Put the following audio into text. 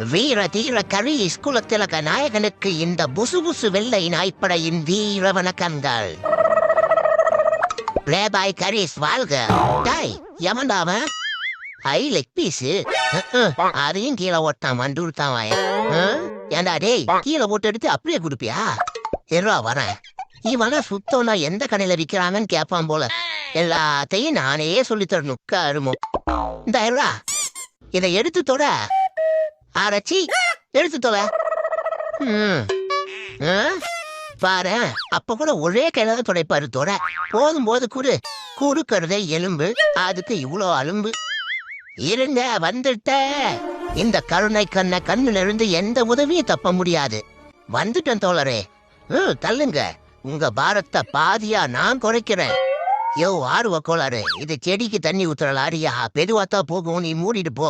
வீர தீர கரீஸ் குலத்திலக நாயகனுக்கு இந்த புசு புசு வெள்ளை நாய்ப்படையின் வீர வணக்கங்கள். பிளேபாய் கரீஸ் வாழ்க. டாய் எவன்டாவ ஐ லெக் பீஸு அதையும் கீழே ஓட்டான் வந்துட்டான் வாய. ஏண்டா டேய் கீழே போட்டு எடுத்து அப்படியே கொடுப்பியா? எறா வரேன். இவனா சுத்தம்னா எந்த கடையில விற்கிறாங்கன்னு கேட்பான் போல. எல்லாத்தையும் நானே சொல்லி தரணும். கருமோ இந்த எறா இதை எடுத்து தொட. அரைச்சி எடுத்து தொலை. பாரு அப்ப கூட ஒரே கையில தான் துடைப்பாரு. தொட போதும் போது குறுக்கறதே எலும்பு, அதுக்கு இவ்வளோ அலும்பு. இருங்க வந்துட்ட. இந்த கருணை கண்ணுல இருந்து எந்த உதவியும் தப்ப முடியாது. வந்துட்டேன் தோழரே. தள்ளுங்க. உங்க பாரத்தை பாதியா நான் குறைக்கிறேன். யோ ஆர்வ கோளாறு, இது செடிக்கு தண்ணி ஊத்துற லாரியா? பெதுவாத்தான் போகும், நீ மூடிட்டு போ.